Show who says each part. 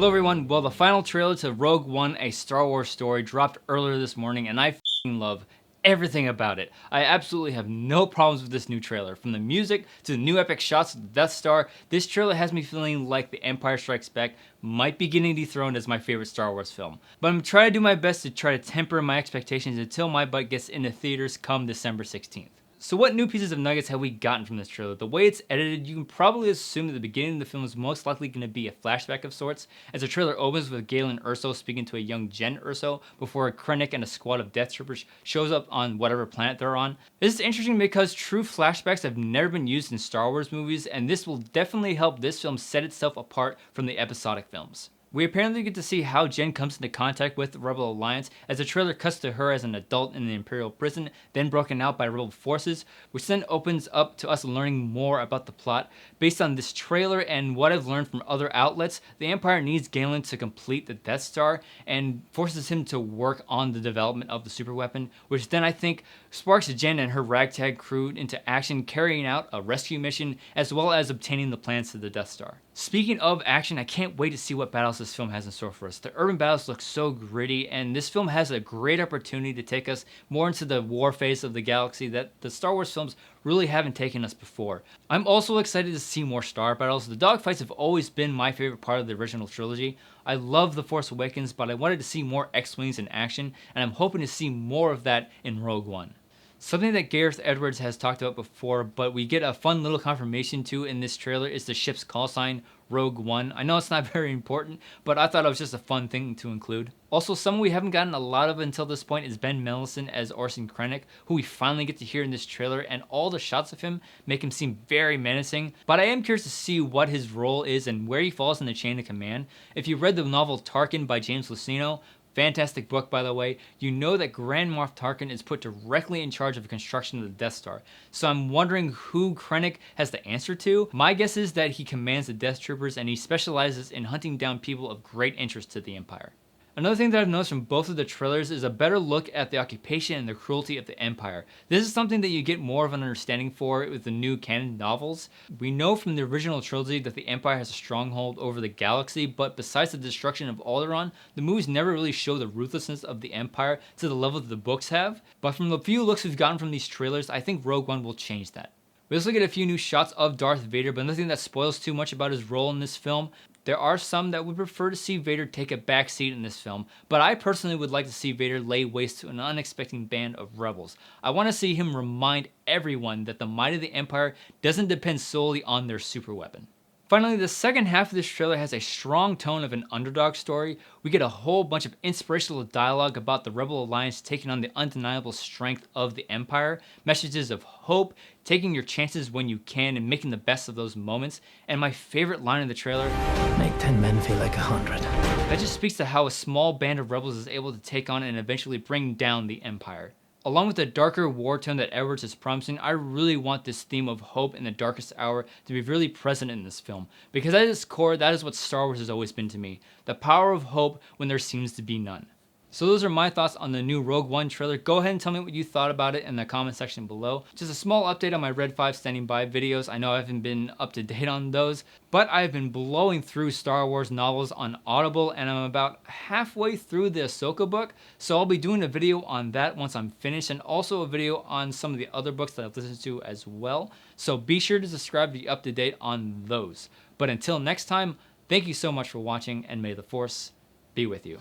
Speaker 1: Hello everyone, well the final trailer to Rogue One, a Star Wars story dropped earlier this morning and I f***ing love everything about it. I absolutely have no problems with this new trailer. From the music to the new epic shots of the Death Star, this trailer has me feeling like The Empire Strikes Back might be getting dethroned as my favorite Star Wars film. But I'm trying to do my best to try to temper my expectations until my butt gets into theaters come December 16th. So what new pieces of nuggets have we gotten from this trailer? The way it's edited, you can probably assume that the beginning of the film is most likely going to be a flashback of sorts, as the trailer opens with Galen Erso speaking to a young Jen Erso before Krenek and a squad of Death Troopers shows up on whatever planet they're on. This is interesting because true flashbacks have never been used in Star Wars movies, and this will definitely help this film set itself apart from the episodic films. We apparently get to see how Jen comes into contact with the Rebel Alliance as the trailer cuts to her as an adult in the Imperial prison, then broken out by Rebel forces, which then opens up to us learning more about the plot. Based on this trailer and what I've learned from other outlets, the Empire needs Galen to complete the Death Star and forces him to work on the development of the superweapon, which then I think sparks Jen and her ragtag crew into action, carrying out a rescue mission as well as obtaining the plans to the Death Star. Speaking of action, I can't wait to see what battles this film has in store for us. The urban battles look so gritty, and this film has a great opportunity to take us more into the war phase of the galaxy that the Star Wars films really haven't taken us before. I'm also excited to see more star battles. The dogfights have always been my favorite part of the original trilogy. I love The Force Awakens, but I wanted to see more X-Wings in action, and I'm hoping to see more of that in Rogue One. Something that Gareth Edwards has talked about before, but we get a fun little confirmation to in this trailer, is the ship's call sign, Rogue One. I know it's not very important, but I thought it was just a fun thing to include. Also, someone we haven't gotten a lot of until this point is Ben Mendelsohn as Orson Krenek, who we finally get to hear in this trailer, and all the shots of him make him seem very menacing. But I am curious to see what his role is and where he falls in the chain of command. If you read the novel Tarkin by James Luceno, fantastic book, by the way, you know that Grand Moff Tarkin is put directly in charge of the construction of the Death Star. So I'm wondering who Krenek has to answer to. My guess is that he commands the Death Troopers and he specializes in hunting down people of great interest to the Empire. Another thing that I've noticed from both of the trailers is a better look at the occupation and the cruelty of the Empire. This is something that you get more of an understanding for with the new canon novels. We know from the original trilogy that the Empire has a stronghold over the galaxy, but besides the destruction of Alderaan, the movies never really show the ruthlessness of the Empire to the level that the books have. But from the few looks we've gotten from these trailers, I think Rogue One will change that. We also get a few new shots of Darth Vader, but nothing that spoils too much about his role in this film. There are some that would prefer to see Vader take a back seat in this film, but I personally would like to see Vader lay waste to an unexpected band of rebels. I want to see him remind everyone that the might of the Empire doesn't depend solely on their superweapon. Finally, the second half of this trailer has a strong tone of an underdog story. We get a whole bunch of inspirational dialogue about the Rebel Alliance taking on the undeniable strength of the Empire, messages of hope, taking your chances when you can, and making the best of those moments. And my favorite line in the trailer,
Speaker 2: "Make 10 men feel like 100.
Speaker 1: That just speaks to how a small band of rebels is able to take on and eventually bring down the Empire. Along with the darker war tone that Edwards is promising, I really want this theme of hope in the darkest hour to be really present in this film, because at its core, that is what Star Wars has always been to me, the power of hope when there seems to be none. So those are my thoughts on the new Rogue One trailer. Go ahead and tell me what you thought about it in the comment section below. Just a small update on my Red 5 standing by videos. I know I haven't been up to date on those, but I've been blowing through Star Wars novels on Audible, and I'm about halfway through the Ahsoka book, so I'll be doing a video on that once I'm finished, and also a video on some of the other books that I've listened to as well. So be sure to subscribe to be up to date on those. But until next time, thank you so much for watching, and may the Force be with you.